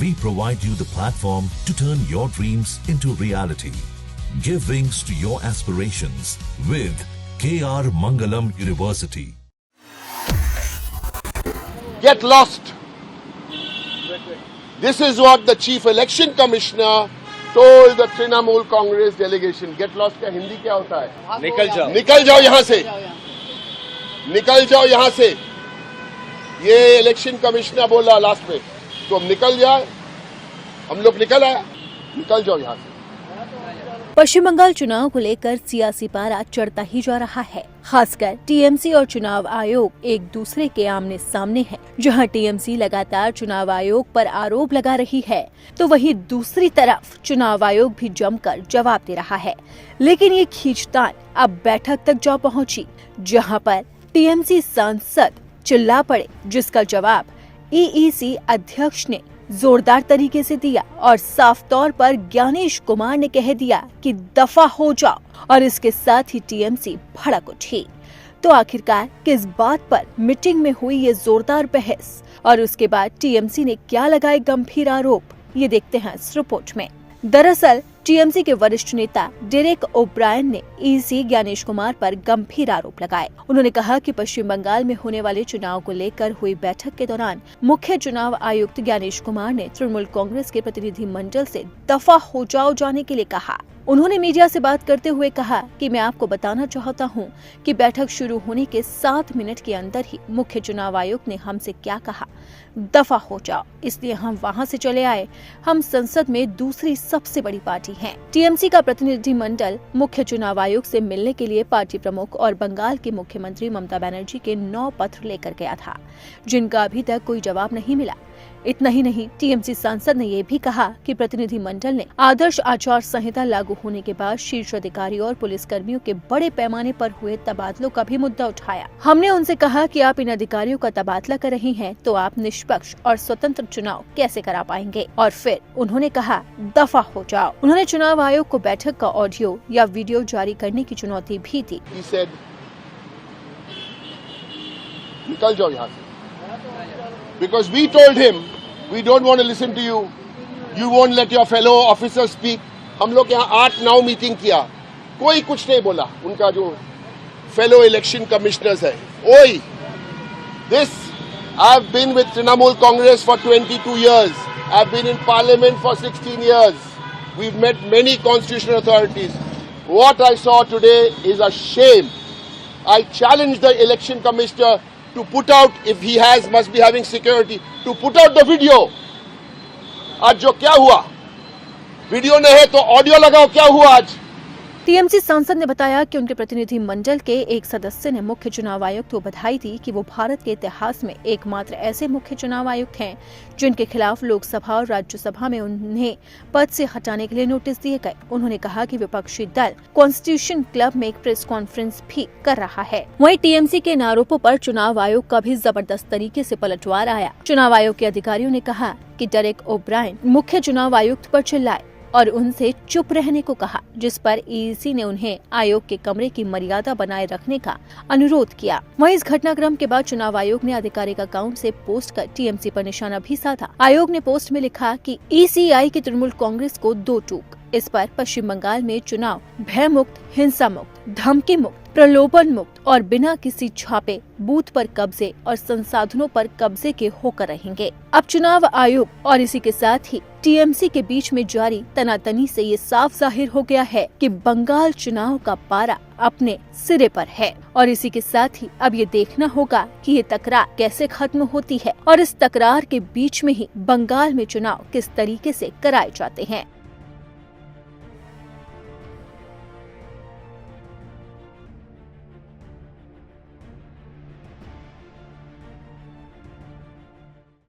we provide you the platform to turn your dreams into reality. Give wings to your aspirations with KR Mangalam University. Get lost. This is what the Chief Election Commissioner told the Trinamool Congress delegation. Get lost का हिंदी क्या होता है? निकल जाओ यहाँ से, निकल जाओ यहाँ से. ये इलेक्शन कमिश्नर बोला लास्ट में, तो हम निकल जाए, हम लोग निकल आए, निकल जाओ यहाँ से. पश्चिम बंगाल चुनाव को लेकर सियासी पारा चढ़ता ही जा रहा है. खासकर टीएमसी और चुनाव आयोग एक दूसरे के आमने सामने है. जहां टीएमसी लगातार चुनाव आयोग पर आरोप लगा रही है, तो वहीं दूसरी तरफ चुनाव आयोग भी जमकर जवाब दे रहा है. लेकिन ये खींचतान अब बैठक तक जा पहुंची, जहां पर टीएमसी सांसद चिल्ला पड़े, जिसका जवाब ईईसी अध्यक्ष ने जोरदार तरीके से दिया और साफ तौर पर ज्ञानेश कुमार ने कह दिया कि दफा हो जाओ, और इसके साथ ही टीएमसी भड़क उठी. तो आखिरकार किस बात पर मीटिंग में हुई ये जोरदार बहस, और उसके बाद टीएमसी ने क्या लगाए गंभीर आरोप, ये देखते हैं इस रिपोर्ट में. दरअसल टीएमसी के वरिष्ठ नेता डेरेक ओब्रायन ने ईसी ज्ञानेश कुमार पर गंभीर आरोप लगाए. उन्होंने कहा कि पश्चिम बंगाल में होने वाले चुनाव को लेकर हुई बैठक के दौरान मुख्य चुनाव आयुक्त ज्ञानेश कुमार ने तृणमूल कांग्रेस के प्रतिनिधि मंडल से दफा हो जाओ जाने के लिए कहा. उन्होंने मीडिया से बात करते हुए कहा कि मैं आपको बताना चाहता हूं कि बैठक शुरू होने के 7 मिनट के अंदर ही मुख्य चुनाव आयुक्त ने हमसे क्या कहा, दफा हो जाओ, इसलिए हम वहां से चले आए. हम संसद में दूसरी सबसे बड़ी पार्टी हैं. टीएमसी का प्रतिनिधि मंडल मुख्य चुनाव आयुक्त से मिलने के लिए पार्टी प्रमुख और बंगाल के मुख्यमंत्री ममता बनर्जी के 9 पत्र लेकर गया था, जिनका अभी तक कोई जवाब नहीं मिला. इतना ही नहीं, टीएमसी सांसद ने ये भी कहा कि प्रतिनिधि मंडल ने आदर्श आचार संहिता लागू होने के बाद शीर्ष अधिकारियों और पुलिस कर्मियों के बड़े पैमाने पर हुए तबादलों का भी मुद्दा उठाया. हमने उनसे कहा कि आप इन अधिकारियों का तबादला कर रही हैं, तो आप निष्पक्ष और स्वतंत्र चुनाव कैसे करा पाएंगे. और फिर उन्होंने कहा दफा हो जाओ. उन्होंने चुनाव आयोग को बैठक का ऑडियो या वीडियो जारी करने की चुनौती भी दी. निकल जाओ यहाँ से. Because we told him, we don't want to listen to you. You won't let your fellow officers speak. हम लोग यहाँ 8-9 मीटिंग किया, कोई कुछ नहीं बोला. उनका जो fellow election commissioners है, ओए, this I've been with Trinamool Congress for 22 years. I've been in Parliament for 16 years. We've met many constitutional authorities. What I saw today is a shame. I challenge the election commissioner to put out, if he must be having security, to put out the video. आज जो क्या हुआ, video नहीं है तो audio लगाओ, क्या हुआ आज. टीएमसी सांसद ने बताया कि उनके प्रतिनिधि मंडल के एक सदस्य ने मुख्य चुनाव आयुक्त को बधाई दी कि वो भारत के इतिहास में एकमात्र ऐसे मुख्य चुनाव आयुक्त हैं जिनके खिलाफ लोकसभा और राज्यसभा में उन्हें पद से हटाने के लिए नोटिस दिए गए. उन्होंने कहा कि विपक्षी दल कॉन्स्टिट्यूशन क्लब में एक प्रेस कॉन्फ्रेंस भी कर रहा है. वहीं टीएमसी के इन आरोपों पर चुनाव आयोग का भी जबरदस्त तरीके से पलटवार आया. चुनाव आयोग के अधिकारियों ने कहा कि डेरेक ओब्रायन मुख्य चुनाव आयुक्त पर चिल्लाए और उनसे चुप रहने को कहा, जिस पर ईसी ने उन्हें आयोग के कमरे की मर्यादा बनाए रखने का अनुरोध किया. वहीं इस घटनाक्रम के बाद चुनाव आयोग ने आधिकारिक अकाउंट से पोस्ट कर टीएमसी पर निशाना भी साधा. आयोग ने पोस्ट में लिखा कि ईसीआई की तृणमूल कांग्रेस को 2 टूक. इस पर पश्चिम बंगाल में चुनाव भय मुक्त, हिंसा मुक्त, धमकी मुक्त, प्रलोभन मुक्त और बिना किसी छापे, बूथ पर कब्जे और संसाधनों पर कब्जे के होकर रहेंगे. अब चुनाव आयोग और इसी के साथ ही टीएमसी के बीच में जारी तनातनी से ये साफ जाहिर हो गया है कि बंगाल चुनाव का पारा अपने सिरे पर है. और इसी के साथ ही अब ये देखना होगा कि ये तकरार कैसे खत्म होती है और इस तकरार के बीच में ही बंगाल में चुनाव किस तरीके से कराए जाते हैं.